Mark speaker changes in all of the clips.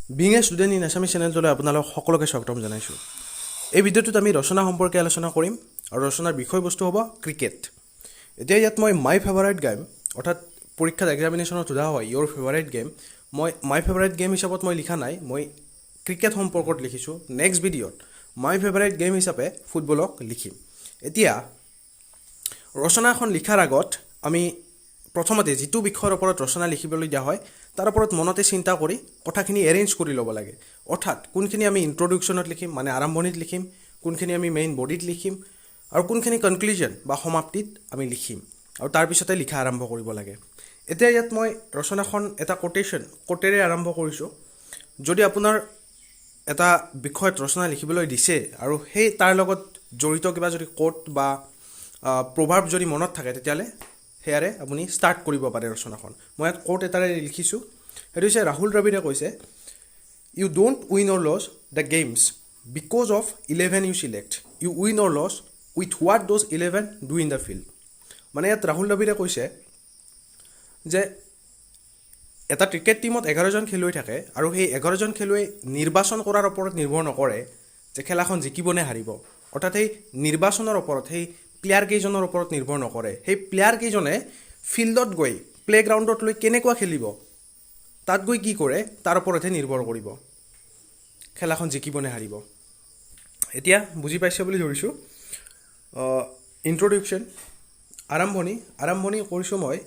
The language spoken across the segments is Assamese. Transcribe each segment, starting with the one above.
Speaker 1: Being a student in Assamese চেনেলটোলৈ আপোনালোক সকলোকে স্বাগতম জনাইছোঁ। এই ভিডিঅ'টোত আমি ৰচনা সম্পৰ্কে আলোচনা কৰিম আৰু ৰচনাৰ বিষয়বস্তু হ'ব ক্ৰিকেট। এতিয়া ইয়াত মই মাই ফেভাৰাইট গেম অৰ্থাৎ পৰীক্ষাত এক্সামিনেশ্যনত সোধা হয় ইয়'ৰ ফেভাৰাইট গেম, মই মাই ফেভাৰাইট গেম হিচাপত মই লিখা নাই, মই ক্ৰিকেট সম্পৰ্কত লিখিছোঁ। নেক্সট ভিডিঅ'ত মাই ফেভাৰাইট গেম হিচাপে ফুটবলক লিখিম। এতিয়া ৰচনা এখন লিখাৰ আগত আমি প্ৰথমতে যিটো বিষয়ৰ ওপৰত ৰচনা লিখিবলৈ দিয়া হয় তাৰ ওপৰত মনতে চিন্তা কৰি কথাখিনি এৰেঞ্জ কৰি ল'ব লাগে। অৰ্থাৎ কোনখিনি আমি ইন্ট্ৰডাকশ্যনত লিখিম মানে আৰম্ভণিত লিখিম, কোনখিনি আমি মেইন বডিত লিখিম আৰু কোনখিনি কনক্লুজন বা সমাপ্তিত আমি লিখিম আৰু তাৰপিছতে লিখা আৰম্ভ কৰিব লাগে। এতিয়া ইয়াত মই ৰচনাখন এটা কোটেৰে আৰম্ভ কৰিছোঁ। যদি আপোনাৰ এটা বিষয়ত ৰচনা লিখিবলৈ দিছে আৰু সেই তাৰ লগত জড়িত কিবা যদি কোট বা প্ৰভাৱ যদি মনত থাকে তেতিয়াহ'লে সেয়াৰে আপুনি ষ্টাৰ্ট কৰিব পাৰে ৰচনাখন। মই ইয়াত কোট এটাৰে লিখিছোঁ, সেইটো হৈছে ৰাহুল দ্ৰাবিড়ে কৈছে, you don't win or lose the games because of 11 you select, you win or lose with what those 11 do in the field. মানে ইয়াত ৰাহুল দ্ৰাবিড়ে কৈছে যে এটা ক্ৰিকেট টীমত 11জন খেলুৱৈ থাকে আৰু সেই 11জন খেলুৱৈ নিৰ্বাচন কৰাৰ ওপৰত নিৰ্ভৰ নকৰে যে খেলাখন জিকিব নে হাৰিব। অৰ্থাৎ সেই নিৰ্বাচনৰ ওপৰত, সেই প্লেয়াৰ কেইজনৰ ওপৰত নিৰ্ভৰ নকৰে। সেই প্লেয়াৰ কেইজনে ফিল্ডত গৈ প্লে'গ্ৰাউণ্ডত লৈ কেনেকুৱা খেলিব, তাত গৈ কি কৰে তাৰ ওপৰতহে নিৰ্ভৰ কৰিব খেলাখন জিকিব নে হাৰিব। এতিয়া বুজি পাইছে বুলি ধৰিছোঁ। ইন্ট্ৰডাকশ্যন আৰম্ভণি কৰিছোঁ মই।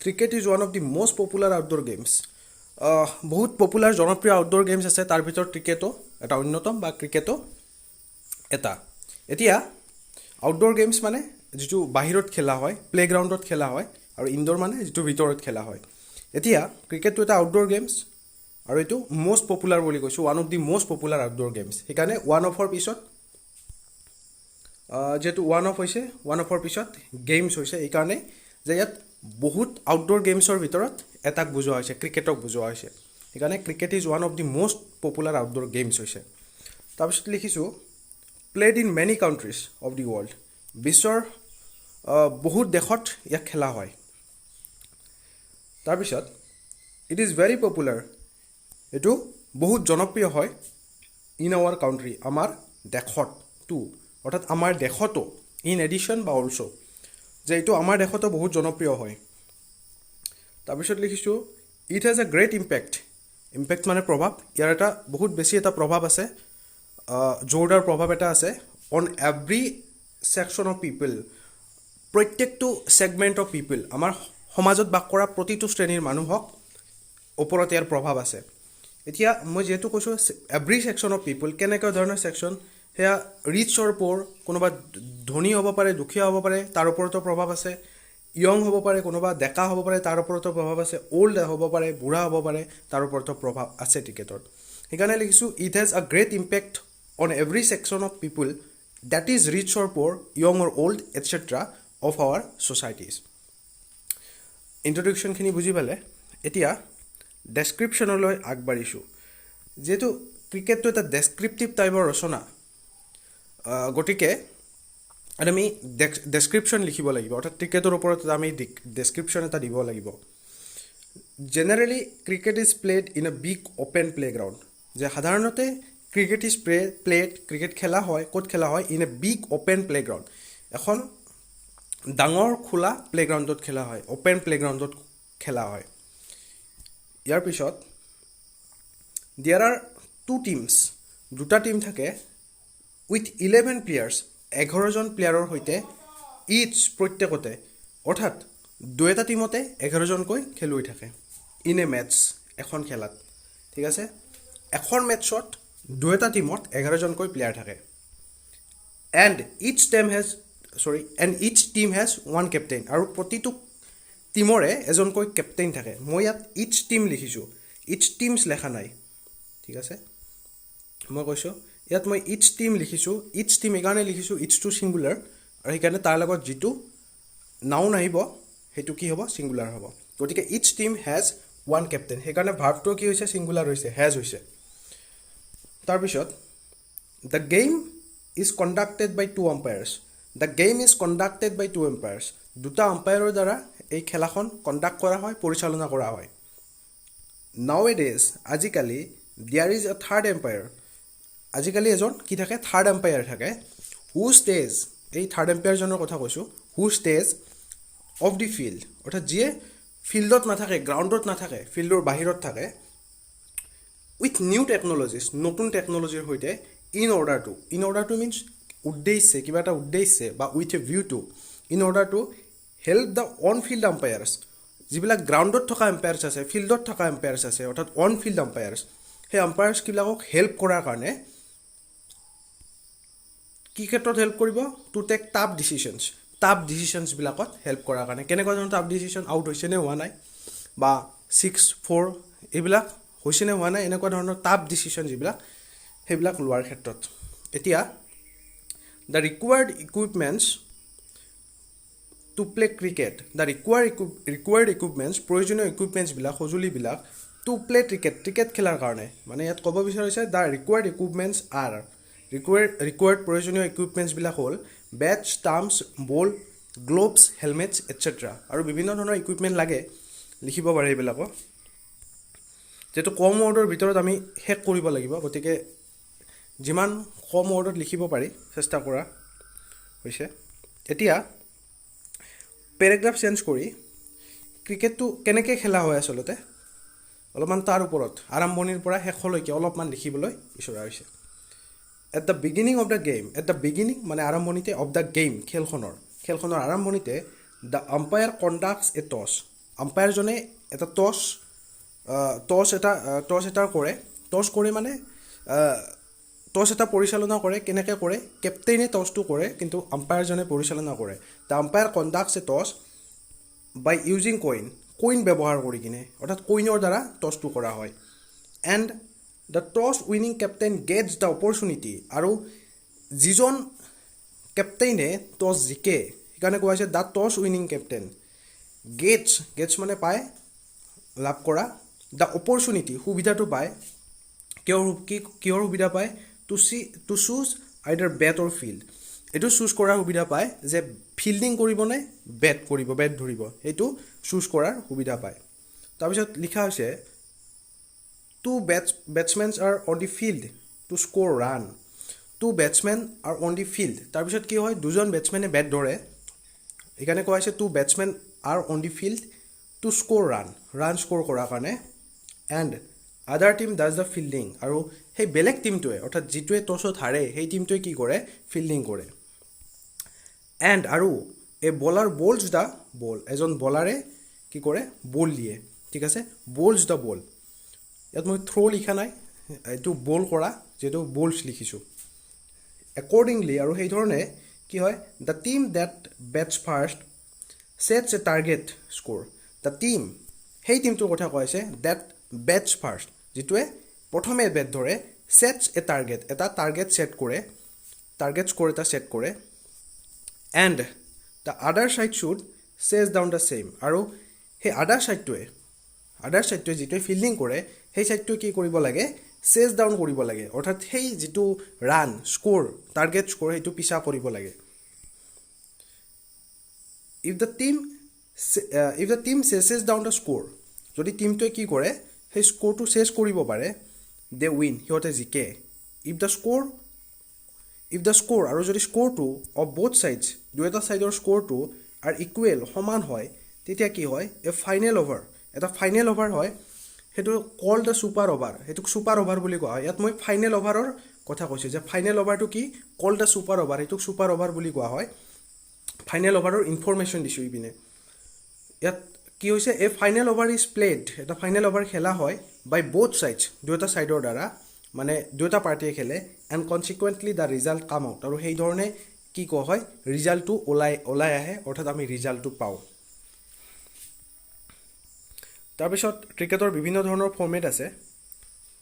Speaker 1: Cricket is one of the most popular outdoor games. বহুত পপুলাৰ জনপ্ৰিয় আউটড'ৰ গেমছ আছে, তাৰ ভিতৰত ক্ৰিকেটো এটা অন্যতম বা ক্ৰিকেটো এটা। এতিয়া আউটড'ৰ গেমছ মানে যিটো বাহিৰত খেলা হয়, প্লে'গ্ৰাউণ্ডত খেলা হয়, আৰু ইনড'ৰ মানে যিটো ভিতৰত খেলা হয়। এতিয়া ক্ৰিকেটটো এটা আউটড'ৰ গেমছ আৰু এইটো মষ্ট পপুলাৰ বুলি কৈছোঁ, one of the most popular outdoor games. সেইকাৰণে ওৱান অফৰ পিছত যিহেতু ওৱান অফৰ পিছত গেমছ হৈছে, এইকাৰণে যে ইয়াত বহুত আউটড'ৰ গেমছৰ ভিতৰত এটাক বুজোৱা হৈছে, ক্ৰিকেটক বুজোৱা হৈছে। সেইকাৰণে cricket is one of the most popular outdoor games হৈছে। তাৰপিছত লিখিছোঁ played in many countries of the world. বিশ্বৰ বহুত দেশত ইয়াক খেলা হয়। তাৰপিছত ইট ইজ ভেৰি পপুলাৰ, এইটো বহুত জনপ্ৰিয় হয় ইন আৱাৰ কাউণ্ট্ৰি, আমাৰ দেশতো, অৰ্থাৎ আমাৰ দেশতো, ইন এডিশ্যন বা অলছ', যে এইটো আমাৰ দেশতো বহুত জনপ্ৰিয় হয়। তাৰপিছত লিখিছোঁ it has a great impact মানে প্ৰভাৱ, ইয়াৰ এটা বহুত বেছি এটা প্ৰভাৱ আছে, জোৰদাৰ প্ৰভাৱ এটা আছে অন এভৰি ছেকশ্যন অফ পিপল, প্ৰত্যেকটো ছেগমেণ্ট অফ পিপল, আমাৰ সমাজত বাস কৰা প্ৰতিটো শ্ৰেণীৰ মানুহক ওপৰত ইয়াৰ প্ৰভাৱ আছে। এতিয়া মই যিহেতু কৈছোঁ এভৰি ছেকশ্যন অফ পিপল, কেনেকুৱা ধৰণৰ ছেকশ্যন, সেয়া ৰিচ অৰ প'ৰ, কোনোবা ধনী হ'ব পাৰে, দুখীয়া হ'ব পাৰে, তাৰ ওপৰতো প্ৰভাৱ আছে। য়ং হ'ব পাৰে, কোনোবা ডেকা হ'ব পাৰে, তাৰ ওপৰতো প্ৰভাৱ আছে। অল্ড হ'ব পাৰে, বুঢ়া হ'ব পাৰে, তাৰ ওপৰতো প্ৰভাৱ আছে ক্ৰিকেটৰ। সেইকাৰণে লিখিছোঁ ইট হেজ আ great impact on every section of people that is rich or poor, young or old, etc. of our societies. ইন্ট্ৰডাকশ্যনখিনি বুজি পালে। এতিয়া ডেছক্ৰিপশ্যনলৈ আগবাঢ়িছোঁ। যিহেতু ক্ৰিকেটটো এটা ডেছক্ৰিপটিভ টাইপৰ ৰচনা, গতিকে আমি ডেছক্ৰিপশ্যন লিখিব লাগিব, অৰ্থাৎ ক্ৰিকেটৰ ওপৰত আমি ডেছক্ৰিপশ্যন এটা দিব লাগিব। Generally cricket is played in a big open playground, যে সাধাৰণতে ক্ৰিকেট ইজ প্লেড, ক্ৰিকেট খেলা হয়, ক'ত খেলা হয়, in a big open playground, এখন ডাঙৰ খোলা প্লে'গ্ৰাউণ্ডত খেলা হয়, অ'পেন প্লে'গ্ৰাউণ্ডত খেলা হয়। ইয়াৰ পিছত দেয়াৰ আৰ 2 টিমছ, দুটা টীম থাকে, উইথ 11 প্লেয়াৰ্ছ, 11জন প্লেয়াৰৰ সৈতে, ইচ প্ৰত্যেকতে, অৰ্থাৎ দুটা টীমতে 11জনকৈ খেলুৱৈ থাকে। ইন এ মেটছ, এখন খেলাত, ঠিক আছে, এখন মেটছত দুটা টীমত 11জনকৈ প্লেয়াৰ থাকে। And each team has 1 captain, আৰু প্ৰতিটো টীমৰে এজনকৈ কেপ্টেইন থাকে। মই ইয়াত ইচ টিম লিখিছোঁ, ইচ টিমছ লেখা নাই, ঠিক আছে। মই কৈছোঁ ইয়াত মই ইচ টিম লিখিছোঁ, ইচ টিম এইকাৰণে লিখিছোঁ, ইচটো ছিংগুলাৰ, আৰু সেইকাৰণে তাৰ লগত যিটো নাউন আহিব সেইটো কি হ'ব, ছিংগুলাৰ হ'ব। গতিকে ইচ টিম হেজ 1 কেপ্টেইন, সেইকাৰণে ভাৰ্বটো কি হৈছে, ছিংগুলাৰ হৈছে, হেজ হৈছে। তাৰপিছত the game is conducted by 2 umpires, the game is conducted by 2 umpires, দুটা আম্পায়াৰৰ দ্বাৰা এই খেলাখন কণ্ডাক্ট কৰা হয়, পৰিচালনা কৰা হয়। নাও এ ডেজ, আজিকালি there is a third umpire আজিকালি এজন কি থাকে থাৰ্ড এম্পায়াৰ থাকে হু ষ্টেজ এই থাৰ্ড এম্পায়াৰজনৰ কথা কৈছোঁ হু ষ্টেজ অফ দি ফিল্ড অৰ্থাৎ যিয়ে ফিল্ডত নাথাকে গ্ৰাউণ্ডত নাথাকে ফিল্ডৰ বাহিৰত থাকে উইথ নিউ টেকন'লজিজ নতুন টেকন'লজিৰ সৈতে ইন অৰ্ডাৰ টু মিনছ উদ্দেশ্যে কিবা এটা উদ্দেশ্যে বা with a view to in order to help the on field umpires যিবিলাক গ্ৰাউণ্ডত থকা এম্পায়াৰ্ছ আছে ফিল্ডত থকা এম্পায়াৰ্ছ আছে অৰ্থাৎ অন ফিল্ড আম্পায়াৰ্ছ সেই আম্পায়াৰ্ছবিলাকক হেল্প কৰাৰ কাৰণে কি ক্ষেত্ৰত হেল্প কৰিব টু টেক টাফ ডিচিশ্যনছবিলাকত হেল্প কৰাৰ কাৰণে কেনেকুৱা ধৰণৰ টাফ ডিচিশ্যন আউট হৈছে নে হোৱা নাই বা 6-4 এইবিলাক হৈছে নে হোৱা নাই এনেকুৱা ধৰণৰ টাফ ডিচিশ্যন যিবিলাক সেইবিলাক লোৱাৰ ক্ষেত্ৰত এতিয়া the required equipments to play cricket the required equipments প্ৰয়োজনীয় ইকুইপমেণ্টছবিলাক সঁজুলিবিলাক টু প্লে ক্ৰিকেট খেলাৰ কাৰণে মানে ইয়াত ক'ব বিচাৰিছে the required equipments R required প্ৰয়োজনীয় ইকুইপমেণ্টছবিলাক হ'ল বেট ষ্টাম্পছ বল গ্লোভছ হেলমেটছ এটচেট্ৰা আৰু বিভিন্ন ধৰণৰ ইকুইপমেণ্ট লাগে লিখিব পাৰে এইবিলাকো যিহেতু কম ৱৰ্ডৰ ভিতৰত আমি শেষ কৰিব লাগিব গতিকে যিমান কম ৱৰ্ডত লিখিব পাৰি চেষ্টা কৰা হৈছে এতিয়া পেৰেগ্ৰাফ চেঞ্জ কৰি ক্ৰিকেটটো কেনেকৈ খেলা হয় আচলতে অলপমান তাৰ ওপৰত আৰম্ভণিৰ পৰা শেষলৈকে অলপমান লিখিবলৈ বিচৰা হৈছে এট দ্য বিগিনিং মানে আৰম্ভণিতে অফ দ্য গেম খেলখনৰ আৰম্ভণিতে দ্য আম্পায়াৰ কণ্ডাক্টছ এ টছ আম্পায়াৰজনে এটা টছ এটা পৰিচালনা কৰে কেনেকৈ কৰে কেপ্টেইনে টছটো কৰে কিন্তু আম্পায়াৰজনে পৰিচালনা কৰে the umpire conducts a toss by using coin ব্যৱহাৰ কৰি কিনে অৰ্থাৎ কইনৰ দ্বাৰা টছটো কৰা হয় and the toss winning captain gets the opportunity আৰু যিজন কেপ্টেইনে টছ জিকে সেইকাৰণে কোৱা হৈছে the toss winning captain gets মানে পায় লাভ কৰা দ্য অপৰচুনিটি সুবিধাটো পায় কিহৰ সুবিধা পায় to choose either bat or field এইটো চুজ কৰাৰ সুবিধা পায় যে ফিল্ডিং কৰিব নে বেট ধৰিব সেইটো চুজ কৰাৰ সুবিধা পায় তাৰপিছত লিখা হৈছে two batsmen are on the field to score run তাৰপিছত কি হয় দুজন বেটছমেনে বেট ধৰে সেইকাৰণে কোৱা হৈছে two batsmen are on the field to score run score কৰাৰ কাৰণে and other team does the fielding আৰু সেই বেলেগ টিমটোৱে অৰ্থাৎ যিটোৱে টছত হাৰে সেই টিমটোৱে কি কৰে ফিল্ডিং কৰে এণ্ড আৰু এ বলাৰ বলছ দ্য বল এজন বলাৰে কি কৰে বল দিয়ে ঠিক আছে বলছ দ্য বল ইয়াত মই থ্ৰ' লিখা নাই এইটো বল কৰা যিহেতু বলছ লিখিছোঁ একৰ্ডিংলি আৰু সেইধৰণে কি হয় the team that bats first sets a target score the team সেই টিমটোৰ কথা কোৱা হৈছে ডেট বেটছ ফাৰ্ষ্ট যিটোৱে প্ৰথমে বেট ধৰে ছেটছ এ টাৰ্গেট এটা টাৰ্গেট স্ক'ৰ এটা ছেট কৰে এণ্ড দ্য আদাৰ ছাইড শ্বুড চেজ ডাউন দ্য ছেইম আৰু সেই আদাৰ ছাইডটোৱে যিটোৱে ফিল্ডিং কৰে সেই ছাইডটোৱে কি কৰিব লাগে চেজ ডাউন কৰিব লাগে অৰ্থাৎ সেই যিটো ৰান স্ক'ৰ টাৰ্গেট স্ক'ৰ সেইটো পিছা কৰিব লাগে if the team chases down the score যদি টিমটোৱে কি কৰে সেই স্ক'ৰটো চেজ কৰিব পাৰে দে উইন সিহঁতে জিকে ইফ দ্য স্ক'ৰ আৰু যদি স্ক'ৰটো অফ বোথ ছাইডছ দুয়োটা ছাইডৰ স্ক'ৰটো আৰু ইকুৱেল সমান হয় তেতিয়া কি হয় এটা ফাইনেল অভাৰ হয় সেইটো কল দ্য ছুপাৰ অভাৰ সেইটোক ছুপাৰ অভাৰ বুলি কোৱা হয় ইয়াত মই ফাইনেল অভাৰৰ কথা কৈছোঁ যে ফাইনেল অভাৰটো কি কল দ্য ছুপাৰ অভাৰ সেইটোক ছুপাৰ অভাৰ বুলি কোৱা হয় ফাইনেল অভাৰৰ ইনফৰমেশ্যন দিছোঁ ইপিনে ইয়াত কি হৈছে A final over is played এটা ফাইনেল অভাৰ খেলা হয় বাই বোথ ছাইডছ দুয়োটা ছাইডৰ দ্বাৰা মানে দুয়োটা পাৰ্টিয়ে খেলে and consequently the result come out আৰু সেইধৰণে কি কোৱা হয় ৰিজাল্টটো ওলাই আহে অৰ্থাৎ আমি ৰিজাল্টটো পাওঁ তাৰপিছত ক্ৰিকেটৰ বিভিন্ন ধৰণৰ ফৰ্মেট আছে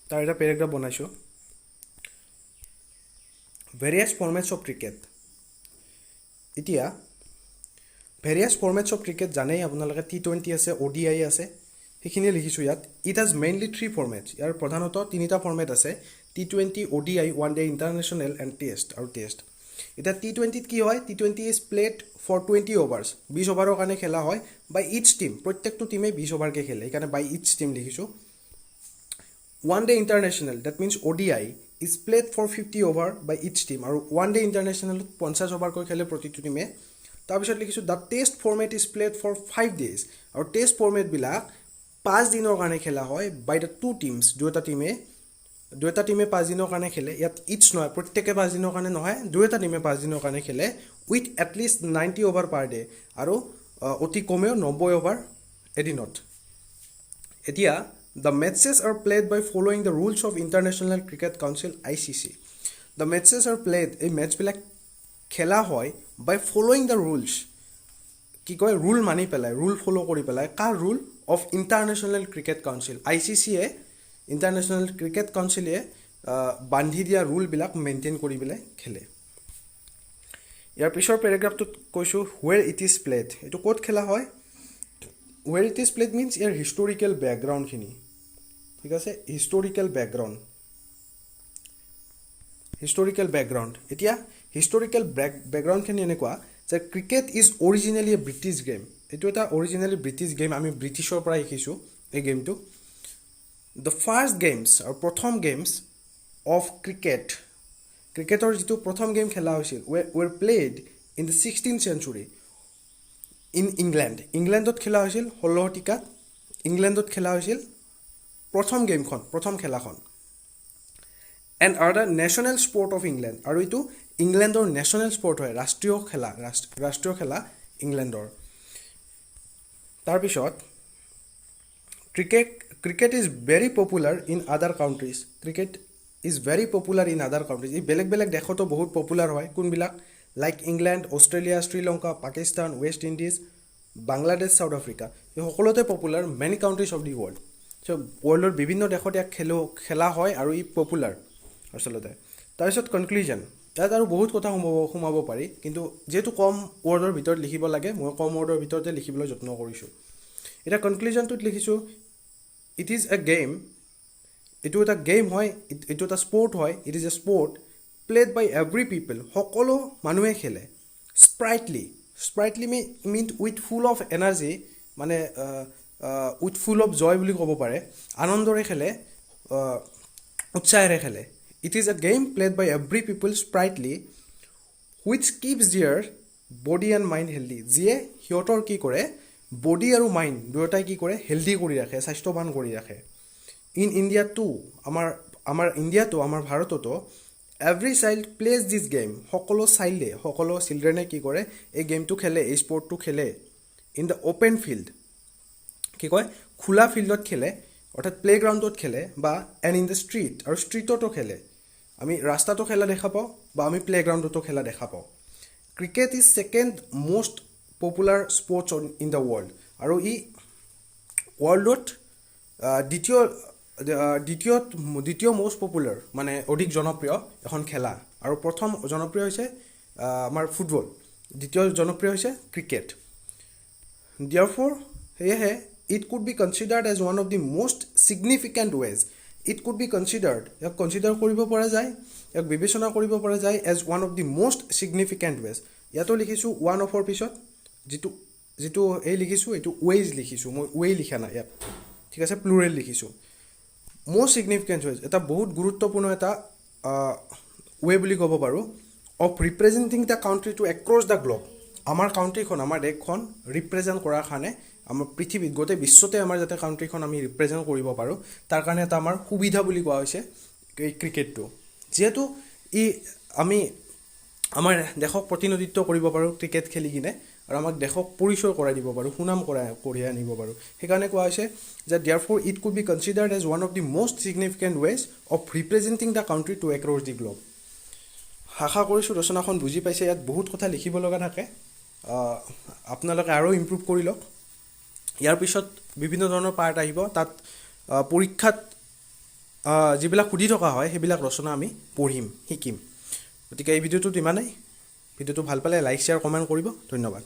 Speaker 1: তাৰ এটা পেৰেগ্ৰাফ বনাইছোঁ ভেৰিয়াছ ফৰ্মেটছ অফ ক্ৰিকেট এতিয়া ভেৰিয়াছ ফৰ্মেটছ অফ ক্ৰিকেট জানেই আপোনালোকে T20 আছে ODI আছে সেইখিনিয়ে লিখিছোঁ ইয়াত ইট হাজ মেইনলি 3 ফৰ্মেটছ ইয়াৰ প্ৰধানতঃ 3টা ফৰ্মেট আছে T20 ODI one day international and test এতিয়া T20ত কি হয় T20 ইজ প্লেড ফৰ 20 অভাৰ্ছ 20 অভাৰৰ কাৰণে খেলা হয় বাই ইচ টিম প্ৰত্যেকটো টিমে 20 অভাৰকৈ খেলে সেইকাৰণে বাই ইচ টিম লিখিছোঁ one day international that means ODI is played for 50 over by each team আৰু ওৱান ডে ইণ্টাৰনেশ্যনেলত 50 অভাৰকৈ খেলে প্ৰতিটো টিমে তাৰপিছত লিখিছোঁ the test format is played for 5 days আৰু টেষ্ট ফৰ্মেটবিলাক 5 দিনৰ কাৰণে খেলা হয় বাই দ্য টু টিমছ দুটা টিমে 5 দিনৰ কাৰণে খেলে ইয়াত ইচ নহয় প্ৰত্যেকে 5 দিনৰ কাৰণে নহয় দুটা টিমে 5 দিনৰ কাৰণে খেলে with at least 90 over per day আৰু অতি কমেও 90 অভাৰ এদিনত এতিয়া the matches are played by following the rules of International Cricket Council ICC the matches are played এই মেচবিলাক খেলা হয় by following the rules কি কয় ৰুল মানি পেলাই ৰুল ফলো কৰি পেলাই কাৰ rule of International Cricket Council ICCয়ে ইণ্টাৰনেশ্যনেল ক্ৰিকেট কাউন্সিলে বান্ধি দিয়া ৰুলবিলাক মেইনটেইন কৰি পেলাই খেলে ইয়াৰ পিছৰ পেৰাগ্ৰাফটোত কৈছোঁ where it is played এইটো ক'ত খেলা হয় where it is played means ইয়াৰ হিষ্টৰিকেল বেকগ্ৰাউণ্ডখিনি ঠিক আছে হিষ্টৰিকেল বেকগ্ৰাউণ্ড এতিয়া হিষ্টৰিকেল বেকগ্ৰাউণ্ডখিনি এনেকুৱা যে cricket is originally a British game এইটো এটা অৰিজিনেলি ব্ৰিটিছ গেম আমি ব্ৰিটিছৰ পৰা শিকিছোঁ এই গেমটো দ্য ফাৰ্ষ্ট গেমছ আৰু প্ৰথম গেমছ অফ ক্ৰিকেটৰ যিটো প্ৰথম গেম খেলা হৈছিল were played in the 16th century in ইংলেণ্ডত খেলা হৈছিল 16 শতিকাত ইংলেণ্ডত খেলা হৈছিল প্ৰথম খেলাখন and are the national sport of England আৰু এইটো ইংলেণ্ডৰ নেশ্যনেল স্পৰ্ট হয় ৰাষ্ট্ৰীয় খেলা ইংলেণ্ডৰ তাৰপিছত cricket is very popular in আদাৰ কাউণ্ট্ৰিজ এই বেলেগ বেলেগ দেশতো বহুত পপুলাৰ হয় কোনবিলাক like England Australia Sri Lanka Pakistan West Indies Bangladesh South Africa এই সকলোতে popular many countries of the world চ' ৱৰ্ল্ডৰ বিভিন্ন দেশত ইয়াক খেলা হয় আৰু ই পপুলাৰ আচলতে তাৰপিছত কনক্লুজন ইয়াত আৰু বহুত কথা সোমাব পাৰি কিন্তু যিহেতু কম ৱৰ্ডৰ ভিতৰত লিখিব লাগে মই কম ৱৰ্ডৰ ভিতৰতে লিখিবলৈ যত্ন কৰিছোঁ এতিয়া কনক্লুজনটোত লিখিছোঁ ইট ইজ এ গেম এইটো এটা গেম হয় এইটো এটা স্পৰ্ট হয় it is a sport played by every people সকলো মানুহে খেলে sprightly mean with full of energy মানে উইথ ফুল অফ জয় বুলি ক'ব পাৰে আনন্দৰে খেলে উৎসাহেৰে খেলে it is a game played by every people sprightly which keeps their body and mind healthy যিয়ে সিহঁতৰ কি কৰে বডি আৰু মাইণ্ড দুয়োটাই কি কৰে হেল্ডি কৰি ৰাখে স্বাস্থ্যৱান কৰি ৰাখে ইন ইণ্ডিয়াটো আমাৰ ভাৰততো এভৰি চাইল্ড প্লেজ দিছ গেম সকলো চিলড্ৰেনে কি কৰে এই গেমটো খেলে এই স্পৰ্টটো খেলে ইন দ্য অ'পেন ফিল্ড কি কয় খোলা ফিল্ডত খেলে অৰ্থাৎ প্লেগ্ৰাউণ্ডত খেলে বা এণ্ড ইন দ্য ষ্ট্ৰীট আৰু ষ্ট্ৰীটতো খেলে আমি ৰাস্তাতো খেলা দেখা পাওঁ বা আমি প্লেগ্ৰাউণ্ডতো খেলা দেখা পাওঁ cricket is second most popular sports in the world আৰু ই ৱৰ্ল্ডত দ্বিতীয় মষ্ট পপুলাৰ মানে অধিক জনপ্ৰিয় এখন খেলা আৰু প্ৰথম জনপ্ৰিয় হৈছে আমাৰ ফুটবল দ্বিতীয় জনপ্ৰিয় হৈছে ক্ৰিকেট therefore সেয়েহে it could be considered as one of the most significant ways it could be considered ইয়াক কনচিডাৰ কৰিব পৰা যায় ইয়াক বিবেচনা কৰিব পৰা যায় as one of the most significant ways ইয়াতো লিখিছোঁ one of ৰ পিছত যিটো এই লিখিছোঁ এইটো ways লিখিছোঁ মই way লিখা নাই ইয়াত ঠিক আছে প্লুৰেল লিখিছোঁ most significant ways এটা বহুত গুৰুত্বপূৰ্ণ এটা way বুলি ক'ব পাৰোঁ of representing the country to across the globe আমাৰ কাউণ্ট্ৰিখন আমাৰ দেশখন ৰিপ্ৰেজেণ্ট কৰাৰ কাৰণে আমাৰ পৃথিৱীত গোটেই বিশ্বতে আমাৰ যাতে কাউণ্ট্ৰিখন আমি ৰিপ্ৰেজেণ্ট কৰিব পাৰোঁ তাৰ কাৰণে এটা আমাৰ সুবিধা বুলি কোৱা হৈছে এই ক্ৰিকেটটো যিহেতু আমি আমাৰ দেশক প্ৰতিনিধিত্ব কৰিব পাৰোঁ ক্ৰিকেট খেলি কিনে আৰু আমাক দেশক পৰিচয় কৰাই দিব পাৰোঁ সুনাম কঢ়িয়াই আনিব পাৰোঁ সেইকাৰণে কোৱা হৈছে যে therefore it could be considered as one of the most significant ways of representing the country to across the globe আশা কৰিছোঁ ৰচনাখন বুজি পাইছে ইয়াত বহুত কথা লিখিব লগা থাকে আপোনালোকে আৰু ইমপ্ৰুভ কৰি লওক ইয়াৰ পিছত বিভিন্ন ধৰণৰ পাৰ্ট আহিব তাত পৰীক্ষাত যিবিলাক সুধি থকা হয় সেইবিলাক ৰচনা আমি শিকিম গতিকে এই ভিডিঅ'টোত ইমানেই ভিডিঅ'টো ভাল পালে লাইক শ্বেয়াৰ কমেণ্ট কৰিব ধন্যবাদ